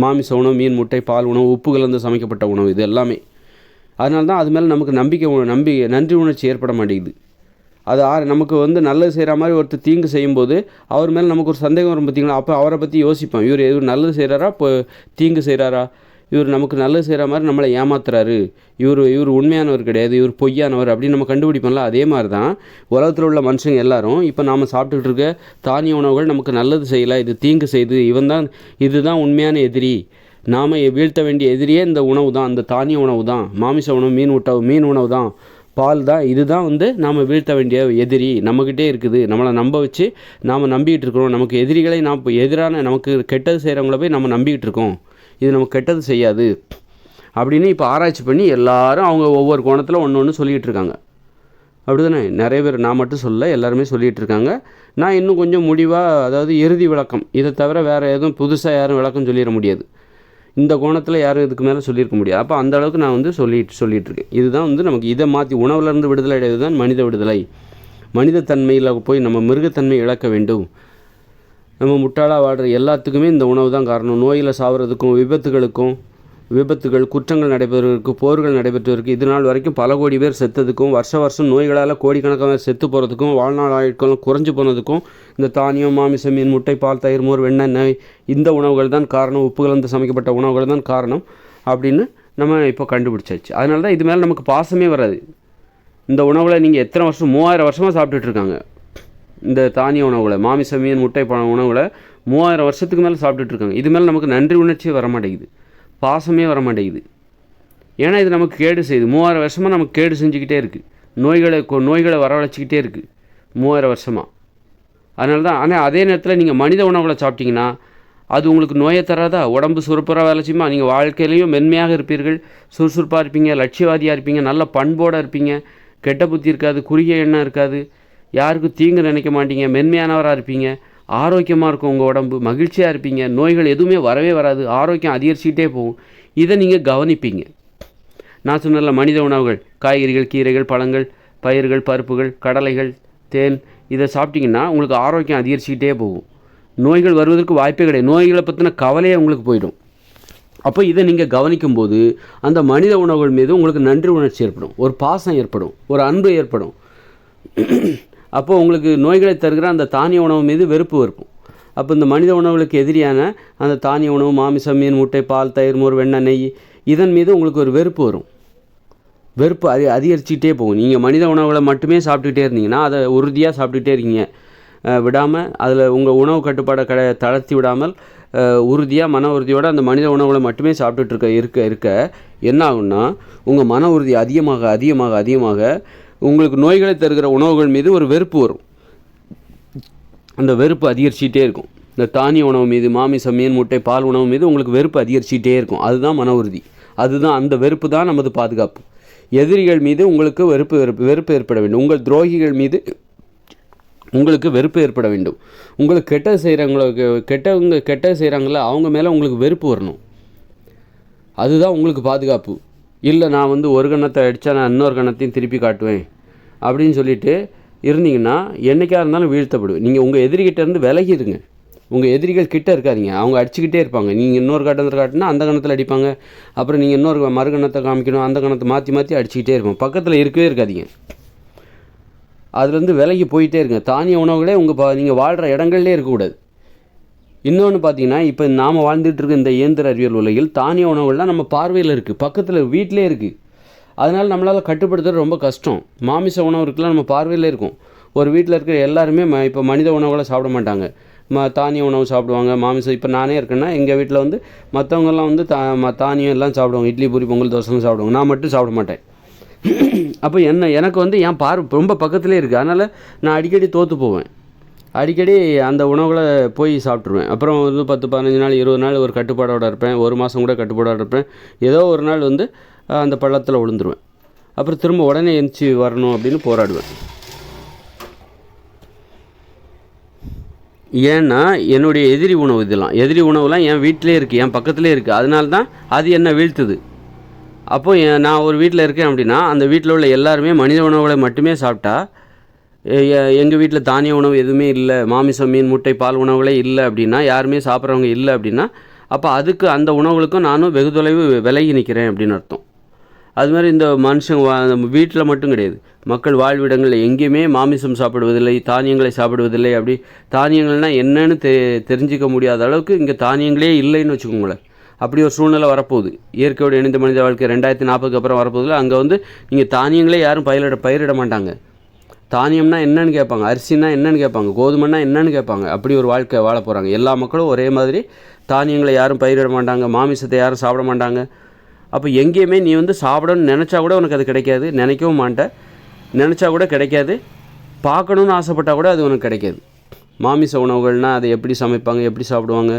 [SPEAKER 1] மாமிச உணவு, மீன், முட்டை, பால் உணவு, உப்பு கலந்து சமைக்கப்பட்ட உணவு, இது எல்லாமே. அதனால தான் அது மேலே நமக்கு நன்றி உணர்ச்சி ஏற்பட மாட்டேங்குது. அது நமக்கு வந்து நல்லது செய்கிற மாதிரி ஒருத்தர் தீங்கு செய்யும்போது அவர் மேலே நமக்கு ஒரு சந்தேகம் வரும் பார்த்தீங்களா? அப்போ அவரை பற்றி யோசிப்போம். இவர் நல்லது செய்கிறாரா, இப்போ தீங்கு செய்கிறாரா? இவர் நமக்கு நல்லது செய்கிற மாதிரி நம்மளை ஏமாத்துறாரு, இவர் உண்மையானவர் கிடையாது, இவர் பொய்யானவர் அப்படின்னு நம்ம கண்டுபிடிப்போம்ல. அதே மாதிரி தான் உலகத்தில் உள்ள மனுஷங்க எல்லாரும் இப்போ நாம் சாப்பிட்டுக்கிட்டு இருக்க தானிய உணவுகள் நமக்கு நல்லது செய்யலை, இது தீங்கு செய்து, இதுதான் உண்மையான எதிரி, நாம் வீழ்த்த வேண்டிய எதிரியே இந்த உணவு தான், இந்த தானிய உணவு தான், மாமிச உணவு, மீன் உணவு தான், பால் தான், இதுதான் வந்து நாம் வீழ்த்த வேண்டிய எதிரி, நம்மக்கிட்டே இருக்குது, நம்மளை நம்ப வச்சு நாம் நம்பிக்கிட்டு இருக்கிறோம். நமக்கு எதிரிகளை நமக்கு கெட்டது செய்கிறவங்கள போய் நம்ம நம்பிக்கிட்டு இருக்கோம். இது நமக்கு கெட்டது செய்யாது அப்படின்னு இப்போ ஆராய்ச்சி பண்ணி எல்லாரும் அவங்க ஒவ்வொரு கோணத்தில் ஒன்று ஒன்று சொல்லிகிட்டு இருக்காங்க. அப்படி தானே? நிறைய பேர், நான் மட்டும் சொல்ல, எல்லாருமே சொல்லிகிட்டு இருக்காங்க. நான் இன்னும் கொஞ்சம் முடிவாக, அதாவது இறுதி விளக்கம், இதை தவிர வேறு எதுவும் புதுசாக யாரும் விளக்கம் சொல்லிட முடியாது. இந்த கோணத்தில் யாரும் இதுக்கு மேலே சொல்லியிருக்க முடியாது. அப்போ அந்த அளவுக்கு நான் வந்து சொல்லிகிட்டு இருக்கேன். இதுதான் வந்து நமக்கு இதை மாற்றி உணவுலேருந்து விடுதலை அடைவது தான் மனித விடுதலை. மனித தன்மையில் போய் நம்ம மிருகத்தன்மை இழக்க வேண்டும். நம்ம முட்டாளாக வாழ்கிற எல்லாத்துக்குமே இந்த உணவு தான் காரணம். நோயில் சாவறதுக்கும், விபத்துகள், குற்றங்கள் நடைபெறுவதற்கு, போர்கள் நடைபெற்றதற்கு, இது நாள் வரைக்கும் பல கோடி பேர் செத்ததுக்கும், வருஷம் நோய்களால் கோடிக்கணக்கான செத்து போகிறதுக்கும், வாழ்நாள் ஆயுட்களும் குறைஞ்சி போனதுக்கும் இந்த தானியம், மாமிசம், மீன், முட்டை, பால், தயிர், மோர், வெண்ணெய், நெய், இந்த உணவுகள் தான் காரணம். உப்பு கலந்து சமைக்கப்பட்ட உணவுகள் தான் காரணம் அப்படின்னு நம்ம இப்போ கண்டுபிடிச்சாச்சு. அதனால தான் இது மேலே நமக்கு பாசமே வராது. இந்த உணவில் நீங்கள் எத்தனை வருஷம், 3000 வருஷமாக சாப்பிட்டுட்ருக்காங்க. இந்த தானிய உணவுகளை, மாமிசம், மீன், முட்டை, உணவுகளை 3000 வருஷத்துக்கு மேலே சாப்பிட்டுட்ருக்காங்க. இது மேலே நமக்கு நன்றி உணர்ச்சியே வரமாட்டேங்குது, பாசமே வரமாட்டேங்குது. ஏன்னா இது நமக்கு கேடு செய்யுது. 3000 வருஷமாக நமக்கு கேடு செஞ்சுக்கிட்டே இருக்குது. நோய்களை வரவழைச்சிக்கிட்டே இருக்குது 3000 வருஷமாக. அதனால தான். ஆனால் அதே நேரத்தில் நீங்கள் மனித உணவுகளை சாப்பிட்டீங்கன்னா அது உங்களுக்கு நோயை தராதா? உடம்பு சுறுசுறுப்பாக வேலை செய்யுமா? நீங்கள் வாழ்க்கையிலையும் மென்மையாக இருப்பீர்கள், சுறுசுறுப்பாக இருப்பீங்க, லட்சியவாதியாக இருப்பீங்க, நல்ல பண்போடு இருப்பீங்க, கெட்ட புத்தி இருக்காது, குறுகிய எண்ணம் இருக்காது, யாருக்கும் தீங்கு நினைக்க மாட்டீங்க, மென்மையானவராக இருப்பீங்க, ஆரோக்கியமாக இருக்கும் உங்கள் உடம்பு, மகிழ்ச்சியாக இருப்பீங்க, நோய்கள் எதுவுமே வரவே வராது, ஆரோக்கியம் அதிகரிச்சுக்கிட்டே போகும். இதை நீங்கள் கவனிப்பீங்க. நான் சொன்னல, மனித உணவுகள், காய்கறிகள், கீரைகள், பழங்கள், பயிர்கள், பருப்புகள், கடலைகள், தேன், இதை சாப்பிட்டிங்கன்னா உங்களுக்கு ஆரோக்கியம் அதிகரிச்சுக்கிட்டே போகும். நோய்கள் வருவதற்கு வாய்ப்பே கிடையாது. நோய்களை பற்றின கவலையே உங்களுக்கு போயிடும். அப்போ இதை நீங்கள் கவனிக்கும்போது அந்த மனித உணவுகள் மீது உங்களுக்கு நன்றி உணர்ச்சி ஏற்படும், ஒரு பாசம் ஏற்படும், ஒரு அன்பு ஏற்படும். அப்போது உங்களுக்கு நோய்களை தருகிற அந்த தானிய உணவு மீது வெறுப்பு இருக்கும். அப்போ இந்த மனித உணவுகளுக்கு எதிரியான அந்த தானிய உணவு, மாமிசம், மீன், முட்டை, பால், தயிர், மோர், வெண்ணெய், நெய், இதன் மீது உங்களுக்கு ஒரு வெறுப்பு வரும். வெறுப்பு அதிகரிச்சுக்கிட்டே போகும். நீங்கள் மனித உணவுகளை மட்டுமே சாப்பிட்டுக்கிட்டே இருந்தீங்கன்னா, அதை உறுதியாக சாப்பிட்டுக்கிட்டே இருக்கீங்க விடாமல், அதில் உங்கள் உணவு கட்டுப்பாடை தளர்த்தி விடாமல் உறுதியாக, மன உறுதியோடு அந்த மனித உணவுகளை மட்டுமே சாப்பிட்டுட்டு இருக்க என்ன ஆகும்னா, உங்கள் மன உறுதி அதிகமாக உங்களுக்கு நோய்களை தருகிற உணவுகள் மீது ஒரு வெறுப்பு வரும். அந்த வெறுப்பு அதிகரிச்சிக்கிட்டே இருக்கும். இந்த தானிய உணவு மீது, மாமிசம், மீன், முட்டை, பால் உணவு மீது உங்களுக்கு வெறுப்பு அதிகரிச்சிக்கிட்டே இருக்கும். அதுதான் மன உறுதி. அதுதான், அந்த வெறுப்பு தான் நமது பாதுகாப்பு. எதிரிகள் மீது உங்களுக்கு வெறுப்பு ஏற்பட வேண்டும். உங்கள் துரோகிகள் மீது உங்களுக்கு வெறுப்பு ஏற்பட வேண்டும். உங்களுக்கு கெட்டது செய்கிறாங்கள அவங்க மேலே உங்களுக்கு வெறுப்பு வரணும். அதுதான் உங்களுக்கு பாதுகாப்பு. இல்லை, நான் வந்து ஒரு கணத்தை அடித்தா நான் இன்னொரு கணத்தையும் திருப்பி காட்டுவேன் அப்படின்னு சொல்லிட்டு இருந்தீங்கன்னா என்றைக்காக இருந்தாலும் வீழ்த்தப்படுவேன். நீங்கள் உங்கள் எதிரிகிட்டேருந்து விலகிடுங்க. உங்கள் எதிரிகள் கிட்டே இருக்காதீங்க. அவங்க அடிச்சுக்கிட்டே இருப்பாங்க. நீங்கள் இன்னொரு கட்டத்தில் காட்டினா அந்த கணத்தில் அடிப்பாங்க. அப்புறம் நீங்கள் இன்னொரு மறுகணத்தை காமிக்கணும், அந்த கணத்தை மாற்றி அடிச்சுக்கிட்டே இருப்போம். பக்கத்தில் இருக்கவே இருக்காதீங்க. அதுலேருந்து விலகி போயிட்டே இருங்க. தானிய உணவுகளே நீங்கள் வாழ்கிற இடங்கள்லே இருக்கக்கூடாது. இன்னொன்று பார்த்தீங்கன்னா, இப்போ நாம் வாழ்ந்துட்டு இருக்க இந்த இயந்திர அறிவியல் உலகில் தானிய உணவுகள்லாம் நம்ம பார்வையில் இருக்குது, பக்கத்தில் வீட்டிலே இருக்குது. அதனால் நம்மளால் கட்டுப்படுத்துறது ரொம்ப கஷ்டம். மாமிச உணவு இருக்குலாம் நம்ம பார்வையில் இருக்கும். ஒரு வீட்டில் இருக்கிற எல்லாருமே இப்போ மனித உணவுகளை சாப்பிட மாட்டாங்க, தானிய உணவு சாப்பிடுவாங்க. மாமிசம், இப்போ நானே இருக்கேன்னா எங்கள் வீட்டில் வந்து மற்றவங்கெல்லாம் வந்து தானியம் எல்லாம் சாப்பிடுவாங்க. இட்லி, பூரி, பொங்கல், தோசைலாம் சாப்பிடுவாங்க. நான் மட்டும் சாப்பிட மாட்டேன். அப்போ எனக்கு வந்து என் ரொம்ப பக்கத்துலேயே இருக்குது. அதனால் நான் அடிக்கடி தோற்று போவேன். அடிக்கடி அந்த உணவுகளை போய் சாப்பிட்ருவேன். அப்புறம் வந்து 10, 15 நாள், 20 நாள் ஒரு கட்டுப்பாடோடு இருப்பேன். ஒரு மாதம் கூட கட்டுப்பாடோடு இருப்பேன். ஏதோ ஒரு நாள் வந்து அந்த பள்ளத்தில் விழுந்துருவேன். அப்புறம் திரும்ப உடனே எந்திரிச்சு வரணும் அப்படின்னு போராடுவேன். ஏன்னா என்னுடைய எதிரி உணவுலாம் என் வீட்டிலே இருக்குது, என் பக்கத்துலேயே இருக்குது. அதனால தான் அது என்னை வீழ்த்துது. அப்போது நான் ஒரு வீட்டில் இருக்கேன் அப்படின்னா அந்த வீட்டில் உள்ள எல்லாருமே மனித உணவுகளை மட்டுமே சாப்பிட்டா, எங்கள் வீட்டில் தானிய உணவு எதுவுமே இல்லை, மாமிசம், மீன், முட்டை, பால் உணவுகளே இல்லை அப்படின்னா, யாருமே சாப்பிட்றவங்க இல்லை அப்படின்னா, அப்போ அதுக்கு அந்த உணவுகளுக்கும் நானும் வெகு தொலைவு விலகி நிற்கிறேன் அப்படின்னு அர்த்தம். அது மாதிரி இந்த மனுஷங்க வீட்டில் மட்டும் கிடையாது, மக்கள் வாழ்விடங்களில் எங்கேயுமே மாமிசம் சாப்பிடுவதில்லை, தானியங்களை சாப்பிடுவதில்லை. அப்படி தானியங்கள்னால் என்னன்னு தெரிஞ்சிக்க முடியாத அளவுக்கு இங்கே தானியங்களே இல்லைன்னு வச்சுக்கோங்களேன். அப்படி ஒரு சூழ்நிலை வரப்போகுது. இயற்கையோடு இணைந்த மனித வாழ்க்கை 2040 அப்புறம் வரப்போதில் அங்கே வந்து நீங்கள் தானியங்களே யாரும் பயிரிட மாட்டாங்க. தானியம்னா என்னன்னு கேட்பாங்க, அரிசினா என்னன்னு கேட்பாங்க, கோதுமைன்னா என்னன்னு கேட்பாங்க. அப்படி ஒரு வாழ்க்கை வாழ போகிறாங்க. எல்லா மக்களும் ஒரே மாதிரி தானியங்களை யாரும் பயிரிட மாட்டாங்க, மாமிசத்தை யாரும் சாப்பிட மாட்டாங்க. அப்போ எங்கேயுமே நீ வந்து சாப்பிடணும்னு நினச்சா கூட உனக்கு அது கிடைக்காது, நினைக்கவும் மாட்டேன், நினச்சா கூட கிடைக்காது, பார்க்கணுன்னு ஆசைப்பட்டால் கூட அது உனக்கு கிடைக்காது. மாமிச உணவுகள்னால் அதை எப்படி சமைப்பாங்க, எப்படி சாப்பிடுவாங்க,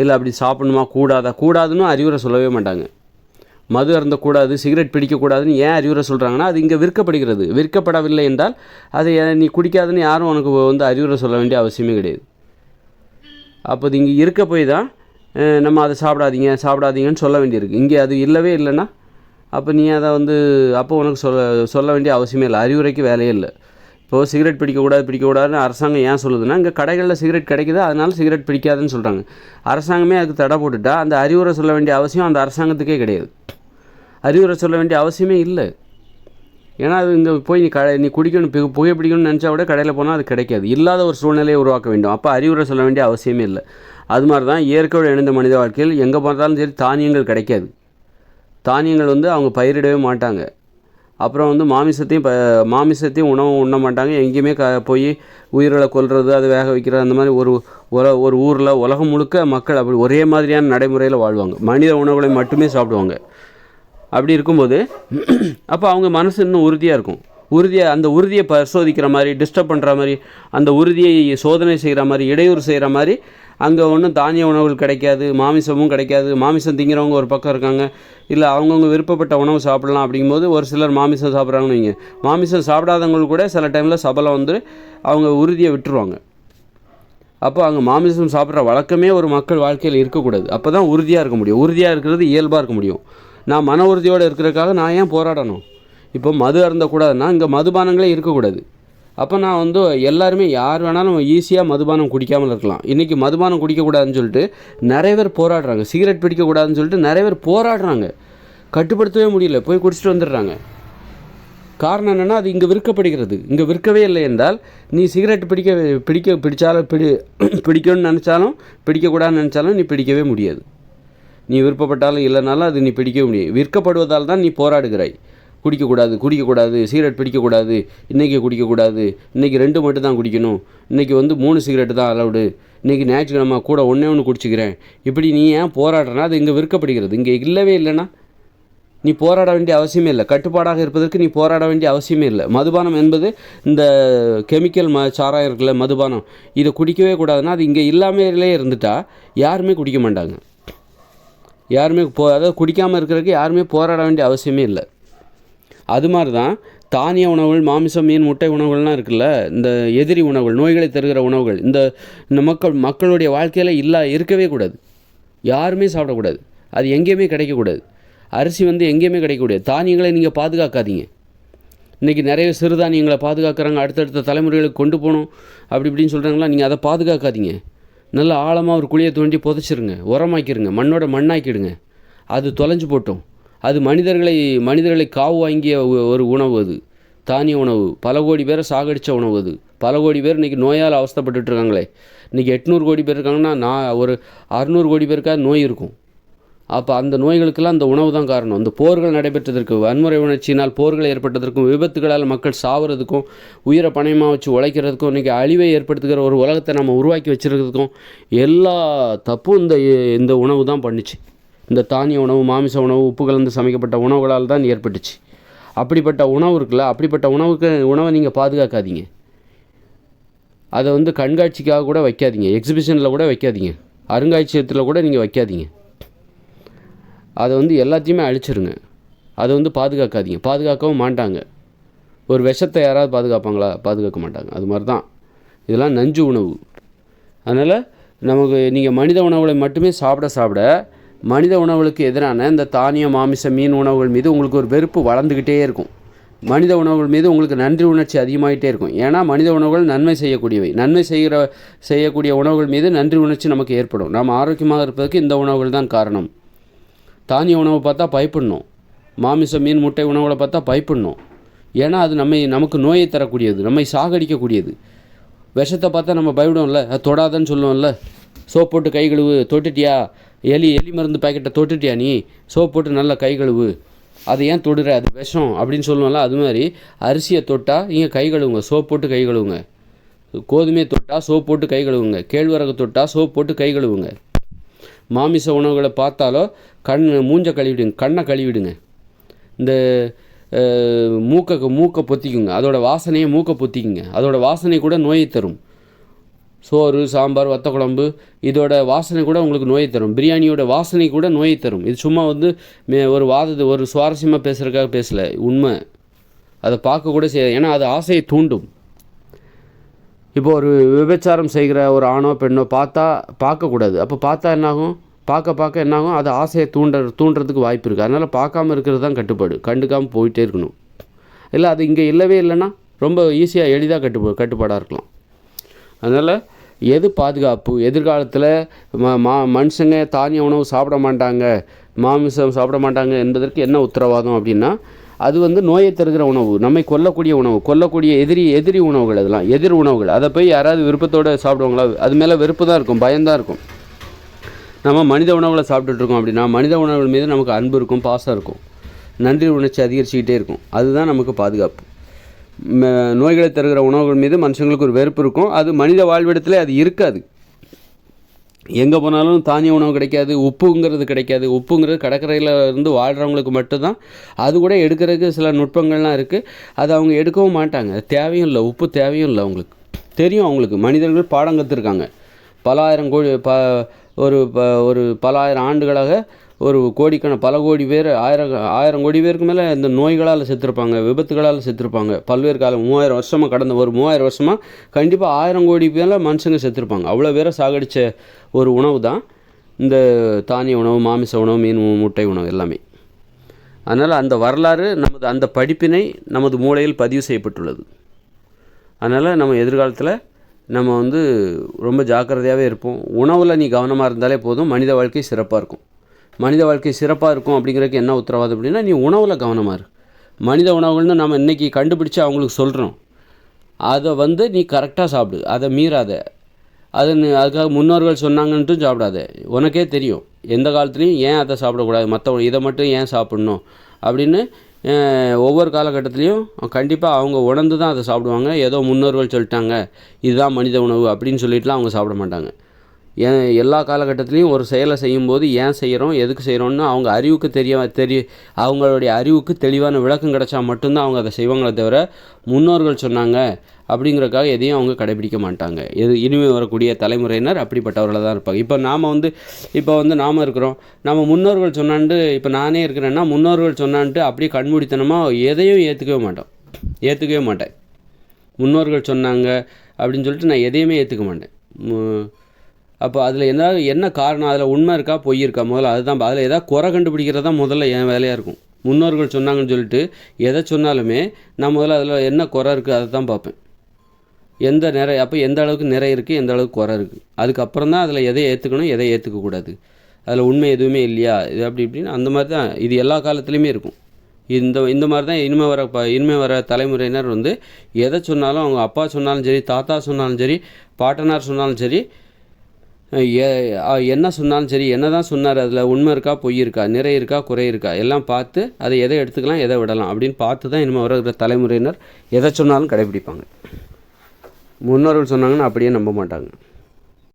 [SPEAKER 1] இல்லை அப்படி சாப்பிடணுமா கூடாதுன்னு அறிவுரை சொல்லவே மாட்டாங்க. மது அருந்தக்கூடாது, சிகரெட் பிடிக்கக்கூடாதுன்னு ஏன் அறிவுரை சொல்கிறாங்கன்னா, அது இங்கே விற்கப்படுகிறது. விற்கப்படவில்லை என்றால் அதை நீ குடிக்காதுன்னு யாரும் உனக்கு வந்து அறிவுரை சொல்ல வேண்டிய அவசியமே கிடையாது. அப்போ அது இங்கே இருக்க போய் தான் நம்ம அதை சாப்பிடாதீங்கன்னு சொல்ல வேண்டியிருக்கு. இங்கே அது இல்லவே இல்லைன்னா அப்போ நீ அதை வந்து அப்போ உனக்கு சொல்ல வேண்டிய அவசியமே இல்லை. அறிவுரைக்கு வேலையே இல்லை. இப்போது சிகரெட் பிடிக்கக்கூடாதுன்னு அரசாங்கம் ஏன் சொல்லுதுன்னா, இங்கே கடைகளில் சிகரெட் கிடைக்குது, அதனால சிகரெட் பிடிக்காதுன்னு சொல்கிறாங்க. அரசாங்கமே அதுக்கு தடை போட்டுட்டா அந்த அறிவுரை சொல்ல வேண்டிய அவசியம் அந்த அரசாங்கத்துக்கே கிடையாது. அறிவுரை சொல்ல வேண்டிய அவசியமே இல்லை. ஏன்னா அது இங்கே போய் நீ குடிக்கணும், புகைப்பிடிக்கணும்னு நினச்சா கூட கடையில் போனால் அது கிடைக்காது. இல்லாத ஒரு சூழ்நிலையை உருவாக்க வேண்டும். அப்போ அறிவுரை சொல்ல வேண்டிய அவசியமே இல்லை. அது மாதிரி தான் இயற்கையோடு இணைந்த மனித வாழ்க்கையில் எங்கே பார்த்தாலும் சரி தானியங்கள் கிடைக்காது. தானியங்கள் வந்து அவங்க பயிரிடவே மாட்டாங்க. அப்புறம் வந்து மாமிசத்தையும் உணவும் உண்ண மாட்டாங்க. எங்கேயுமே போய் உயிர்களை கொல்றது, அதை வேக வைக்கிறது, அந்த மாதிரி ஒரு ஊரில் உலகம் முழுக்க மக்கள் அப்படி ஒரே மாதிரியான நடைமுறையில் வாழ்வாங்க. மனித உணவுகளை மட்டுமே சாப்பிடுவாங்க. அப்படி இருக்கும்போது அப்போ அவங்க மனசு இன்னும் உறுதியாக இருக்கும். அந்த உறுதியை பரிசோதிக்கிற மாதிரி, டிஸ்டர்ப் பண்ணுற மாதிரி, அந்த உறுதியை சோதனை செய்கிற மாதிரி, இடையூறு செய்கிற மாதிரி அங்கே ஒன்றும் தானிய உணவுகள் கிடைக்காது, மாமிசமும் கிடைக்காது. மாமிசம் திங்கிறவங்க ஒரு பக்கம் இருக்காங்க, இல்லை அவங்கவுங்க விருப்பப்பட்ட உணவு சாப்பிடலாம். அப்படிங்கும்போது ஒரு சிலர் மாமிசம் சாப்பிட்றாங்கன்னு வைங்க. மாமிசம் சாப்பிடாதவங்களுக்கு கூட சில டைமில் சபலம் வந்து அவங்க உறுதியை விட்டுருவாங்க. அப்போ அங்கே மாமிசம் சாப்பிட்ற வழக்கமே ஒரு மக்கள் வாழ்க்கையில் இருக்கக்கூடாது. அப்போ தான் உறுதியாக இருக்க முடியும். உறுதியாக இருக்கிறது இயல்பாக இருக்க முடியும். நான் மன உறுதியோடு இருக்கிறதுக்காக நான் ஏன் போராடணும்? இப்போ மது அருந்தக்கூடாதுன்னா இங்கே மதுபானங்களே இருக்கக்கூடாது. அப்போ நான் வந்து எல்லாருமே யார் வேணாலும் ஈஸியாக மதுபானம் குடிக்காமல் இருக்கலாம். இன்றைக்கி மதுபானம் குடிக்கக்கூடாதுன்னு சொல்லிட்டு நிறைய பேர் போராடுறாங்க. சிகரெட் பிடிக்கக்கூடாதுன்னு சொல்லிட்டு நிறைய பேர் போராடுறாங்க. கட்டுப்படுத்தவே முடியல, போய் குடிச்சிட்டு வந்துடுறாங்க. காரணம் என்னென்னா, அது இங்கே விற்கப்படுகிறது. இங்கே விற்கவே இல்லை என்றால் நீ சிகரெட் பிடிக்கணும்னு நினச்சாலும் பிடிக்கக்கூடாதுன்னு நினச்சாலும் நீ பிடிக்கவே முடியாது. நீ விருப்பப்பட்டாலும் இல்லைனாலும் அது நீ பிடிக்கவே முடியாது. விற்கப்படுவதால் தான் நீ போராடுகிறாய். குடிக்கக்கூடாது, சிகரெட் பிடிக்கக்கூடாது, இன்றைக்கி குடிக்கக்கூடாது, இன்றைக்கி 2 மட்டும் தான் குடிக்கணும், இன்றைக்கி வந்து 3 சிகரெட்டு தான் அலவுடு, இன்றைக்கி ஞாயிற்றுக்கிழமை கூட ஒன்று குடிச்சிக்கிறேன். இப்படி நீ ஏன் போராடுறனா? அது இங்கே விற்கப்படுகிறது. இங்கே இல்லவே இல்லைன்னா நீ போராட வேண்டிய அவசியமே இல்லை. கட்டுப்பாடாக இருப்பதற்கு நீ போராட வேண்டிய அவசியமே இல்லை. மதுபானம் என்பது இந்த கெமிக்கல் சாராயம் இருக்குல்ல, மதுபானம், இதை குடிக்கவே கூடாதுன்னா அது இங்கே இல்லாமலே இருந்துட்டா யாருமே குடிக்க மாட்டாங்க. அதாவது குடிக்காமல் இருக்கிறதுக்கு யாருமே போராட வேண்டிய அவசியமே இல்லை. அது மாதிரி தான் தானிய உணவுகள், மாமிசம், மீன், முட்டை உணவுகள்லாம் இருக்குல்ல, இந்த எதிரி உணவுகள், நோய்களை தருகிற உணவுகள், இந்த மக்களுடைய வாழ்க்கையில் இருக்கவே கூடாது. யாருமே சாப்பிடக்கூடாது. அது எங்கேயுமே கிடைக்கக்கூடாது. அரிசி வந்து எங்கேயுமே கிடைக்கக்கூடாது. தானியங்களை நீங்கள் பாதுகாக்காதீங்க. இன்றைக்கி நிறைய சிறுதானியங்களை பாதுகாக்கிறாங்க, அடுத்தடுத்த தலைமுறைகளுக்கு கொண்டு போகணும் அப்படி இப்படின்னு சொல்கிறாங்களா. நீங்கள் அதை பாதுகாக்காதீங்க. நல்லா ஆழமாக ஒரு குழியை தோண்டி புதைச்சிருங்க, உரமாக்கிடுங்க, மண்ணோட மண்ணாக்கிடுங்க. அது தொலைஞ்சு போட்டோம். அது மனிதர்களை காவு வாங்கிய ஒரு உணவு. அது தானிய உணவு. பல கோடி பேரை சாகடித்த உணவு. அது பல கோடி பேர் இன்றைக்கி நோயால் அவஸ்தைப்பட்டுருக்காங்களே. இன்றைக்கி 800 கோடி பேர் இருக்காங்கன்னா ஒரு 600 கோடி பேருக்காக நோய் இருக்கும். அப்போ அந்த நோய்களுக்கெல்லாம் அந்த உணவு தான் காரணம். அந்த போர்கள் நடைபெற்றதற்கு, வன்முறை உணர்ச்சியினால் போர்கள் ஏற்பட்டதற்கும், விபத்துகளால் மக்கள் சாவறதுக்கும், உயிரை பணயமாக வச்சு உழைக்கிறதுக்கும், இன்றைக்கி அழிவை ஏற்படுத்துகிற ஒரு உலகத்தை நம்ம உருவாக்கி வச்சுருக்கிறதுக்கும் எல்லா தப்பும் இந்த உணவு தான் பண்ணிச்சு. இந்த தானிய உணவு, மாமிச உணவு, உப்பு கலந்து சமைக்கப்பட்ட உணவுகளால் தான் ஏற்பட்டுச்சு. அப்படிப்பட்ட உணவு இருக்குல்ல, அப்படிப்பட்ட உணவை நீங்கள் பாதுகாக்காதீங்க. அதை வந்து கண்காட்சிக்காக கூட வைக்காதீங்க, எக்ஸிபிஷனில் கூட வைக்காதீங்க, அருங்காட்சியகத்தில் கூட நீங்கள் வைக்காதீங்க. அதை வந்து எல்லாத்தையுமே அழிச்சிருங்க. அதை வந்து பாதுகாக்காதீங்க. பாதுகாக்கவும் மாட்டாங்க. ஒரு விஷத்தை யாராவது பாதுகாப்பாங்களா? பாதுகாக்க மாட்டாங்க. அது மாதிரி தான் இதெல்லாம் நஞ்சு உணவு. அதனால் நீங்கள் மனித உணவுகளை மட்டுமே சாப்பிட மனித உணவுகளுக்கு எதிரான இந்த தானிய, மாமிச, மீன் உணவுகள் மீது உங்களுக்கு ஒரு வெறுப்பு வளர்ந்துக்கிட்டே இருக்கும். மனித உணவுகள் மீது உங்களுக்கு நன்றி உணர்ச்சி அதிகமாகிட்டே இருக்கும். ஏன்னா மனித உணவுகள் நன்மை செய்யக்கூடியவை. நன்மை செய்யக்கூடிய உணவுகள் மீது நன்றி உணர்ச்சி நமக்கு ஏற்படும். நாம் ஆரோக்கியமாக இருப்பதற்கு இந்த உணவுகள் தான் காரணம். தானிய உணவை பார்த்தா பயப்படணும். மாமிசம், மீன், முட்டை உணவுகளை பார்த்தா பயப்படணும். ஏன்னா அது நமக்கு நோயை தரக்கூடியது, நம்மை சாகடிக்கக்கூடியது. விஷத்தை பார்த்தா நம்ம பயப்படுவோம்ல, அது தொடாதன்னு சொல்லுவோம்ல. சோப் போட்டு கை கழுவு, தொட்டுட்டியா, எலி மருந்து பேக்கெட்டை தொட்டுட்டியா, நீ சோப் போட்டு நல்லா கை கழுவு, அதை ஏன் தொடுற, அது விஷம் அப்படின்னு சொல்லுவோம்ல. அது மாதிரி அரிசியை தொட்டால் நீங்கள் கை கழுவுங்க, சோப் போட்டு கை கழுவுங்க. கோதுமையை தொட்டால் சோப் போட்டு கை கழுவுங்க. கேழ்வரகு தொட்டால் சோப் போட்டு கை கழுவுங்க. மாமிச உணவுகளை பார்த்தாலோ மூஞ்சை கழுவிடுங்க, கண்ணை கழுவிடுங்க. இந்த மூக்கை பொத்திக்குங்க, அதோட வாசனையை மூக்கை பொத்திக்குங்க. அதோட வாசனை கூட நோயை தரும். சோறு, சாம்பார், வத்த குழம்பு இதோட வாசனை கூட உங்களுக்கு நோயை தரும். பிரியாணியோட வாசனை கூட நோயை தரும். இது சும்மா வந்து ஒரு சுவாரஸ்யமாக பேசுகிறதுக்காக பேசலை, உண்மை. அதை பார்க்க கூட செய்யாது, ஏன்னா அது ஆசையை தூண்டும். இப்போ ஒரு விபச்சாரம் செய்கிற ஒரு ஆணோ பெண்ணோ பார்க்கக்கூடாது. அப்போ பார்த்தா என்னாகும், பார்க்க என்னாகும், அது ஆசையை தூண்டுறதுக்கு வாய்ப்பு இருக்குது. அதனால் பார்க்காம இருக்கிறது தான் கட்டுப்பாடு. கண்டுக்காமல் போயிட்டே இருக்கணும். இல்லை அது இங்கே இல்லவே இல்லைன்னா ரொம்ப ஈஸியாக எளிதாக கட்டுப்பாடாக இருக்கலாம். அதனால் எது பாதுகாப்பு? எதிர்காலத்தில் மனுஷங்க தானிய உணவு சாப்பிட மாட்டாங்க, மாமிசம் சாப்பிட மாட்டாங்க என்பதற்கு என்ன உத்தரவாதம் அப்படின்னா, அது வந்து நோயை தருகிற உணவு, நம்மை கொல்லக்கூடிய உணவு, கொல்லக்கூடிய எதிரி உணவுகள், அதெல்லாம் எதிர் உணவுகள். அதை போய் யாராவது விருப்பத்தோடு சாப்பிடுவாங்களா? அது மேலே வெறுப்பு தான் இருக்கும், பயம்தான் இருக்கும். நம்ம மனித உணவுகளை சாப்பிட்டுட்ருக்கோம் அப்படின்னா மனித உணவுகள் மீது நமக்கு அன்பு இருக்கும், பாசம் இருக்கும், நன்றி உணர்ச்சி அதிகரிச்சுக்கிட்டே இருக்கும். அதுதான் நமக்கு பாதுகாப்பு. நோய்களை தருகிற உணவுகள் மீது மனுஷங்களுக்கு ஒரு வெறுப்பு இருக்கும். அது மனித வாழ்விடத்தில் அது இருக்காது. எங்கே போனாலும் தானிய உணவு கிடைக்காது, உப்புங்கிறது கிடைக்காது. உப்புங்கிறது கடற்கரையில் இருந்து வாழ்கிறவங்களுக்கு மட்டும்தான். அது கூட எடுக்கிறதுக்கு சில நுட்பங்கள்லாம் இருக்குது. அது அவங்க எடுக்கவும் மாட்டாங்க. தேவையும் இல்லை, உப்பு தேவையும் இல்லை. அவங்களுக்கு தெரியும். அவங்களுக்கு மனிதர்கள் பாடம் கற்றுருக்காங்க. ஒரு பல ஆயிரம் ஆண்டுகளாக பல கோடி பேர், ஆயிரம் கோடி பேருக்கு மேலே இந்த நோய்களால் செத்துருப்பாங்க, விபத்துகளால் செத்துருப்பாங்க. பல்வேறு காலம் 3000 வருஷமாக, கடந்த 3000 வருஷமாக கண்டிப்பாக 1000 கோடி பேரில் மனுஷங்க செத்துருப்பாங்க. அவ்வளோ பேரை சாகடித்த ஒரு உணவு தான் இந்த தானிய உணவு, மாமிச உணவு, மீன், முட்டை உணவு எல்லாமே. அதனால் அந்த வரலாறு அந்த படிப்பினை நமது மூளையில் பதிவு செய்யப்பட்டுள்ளது. அதனால் நம்ம எதிர்காலத்தில் நம்ம வந்து ரொம்ப ஜாக்கிரதையாகவே இருப்போம். உணவில் நீ கவனமாக இருந்தாலே போதும், மனித வாழ்க்கை சிறப்பாக இருக்கும். மனித வாழ்க்கை சிறப்பாக இருக்கும் அப்படிங்கிறதுக்கு என்ன உத்தரவாதம் அப்படின்னா, நீ உணவில் கவனமாக இரு. மனித உணவுகள்னு நம்ம இன்றைக்கி கண்டுபிடிச்சி அவங்களுக்கு சொல்கிறோம். அதை வந்து நீ கரெக்டாக சாப்பிடு, அதை மீறாத. அதுக்காக முன்னோர்கள் சொன்னாங்கன்ட்டும் சாப்பிடாத. உனக்கே தெரியும் எந்த காலத்துலேயும் ஏன் அதை சாப்பிடக்கூடாது, மற்றவங்க இதை மட்டும் ஏன் சாப்பிட்ணும் அப்படின்னு. ஒவ்வொரு காலகட்டத்துலேயும் கண்டிப்பாக அவங்க உணர்ந்து தான் அதை சாப்பிடுவாங்க. ஏதோ முன்னோர்கள் சொல்லிட்டாங்க இதுதான் மனித உணவு அப்படின்னு சொல்லிட்டுலாம் அவங்க சாப்பிட மாட்டாங்க. எல்லா காலகட்டத்திலையும் ஒரு செயலை செய்யும்போது ஏன் செய்கிறோம், எதுக்கு செய்கிறோன்னு அவங்க அவங்களுடைய அறிவுக்கு தெளிவான விளக்கம் கிடைச்சா மட்டும்தான் அவங்க அதை செய்வாங்களே தவிர, முன்னோர்கள் சொன்னாங்க அப்படிங்கிறக்காக எதையும் அவங்க கடைபிடிக்க மாட்டாங்க. இனிமேல் வரக்கூடிய தலைமுறையினர் அப்படிப்பட்டவர்களாக தான் இருப்பாங்க. இப்போ நாம் இருக்கிறோம், நம்ம முன்னோர்கள் சொன்னான்ட்டு, இப்போ நானே இருக்கிறேன்னா முன்னோர்கள் சொன்னான்ட்டு அப்படியே கண்மூடித்தனமாக எதையும் ஏற்றுக்கவே மாட்டேன். முன்னோர்கள் சொன்னாங்க அப்படின்னு சொல்லிட்டு நான் எதையுமே ஏற்றுக்க மாட்டேன். அப்போ அதில் என்ன காரணம், அதில் உண்மை இருக்கா பொய் இருக்கா, முதல்ல அதுதான். அதில் எதாவது குறை கண்டுபிடிக்கிறது தான் முதல்ல என் வேலையாக இருக்கும். முன்னோர்கள் சொன்னாங்கன்னு சொல்லிட்டு எதை சொன்னாலுமே நான் முதல்ல அதில் என்ன குறை இருக்குது அதை தான் பார்ப்பேன். அப்போ எந்த அளவுக்கு நிறை இருக்குது, எந்த அளவுக்கு குறை இருக்குது, அதுக்கப்புறம் தான் அதில் எதை ஏற்றுக்கணும், எதை ஏற்றுக்கக்கூடாது, அதில் உண்மை எதுவுமே இல்லையா, இது அப்படி இப்படின்னு அந்த மாதிரி தான் இது எல்லா காலத்துலேயுமே இருக்கும். இந்த மாதிரி தான் இனிமேல் வர தலைமுறையினர் வந்து எதை சொன்னாலும், அவங்க அப்பா சொன்னாலும் சரி, தாத்தா சொன்னாலும் சரி, பாட்டனார் சொன்னாலும் சரி, என்ன சொன்னாலும் சரி, என்ன தான் சொன்னார், அதில் உண்மை இருக்கா பொய் இருக்கா, நிறை இருக்கா குறை இருக்கா, எல்லாம் பார்த்து அதை எதை எடுத்துக்கலாம் எதை விடலாம் அப்படின்னு பார்த்து தான் இனிமேல் வர தலைமுறையினர் எதை சொன்னாலும் கடைபிடிப்பாங்க. முன்னோர்கள் சொன்னாங்கன்னு அப்படியே நம்ப மாட்டாங்க.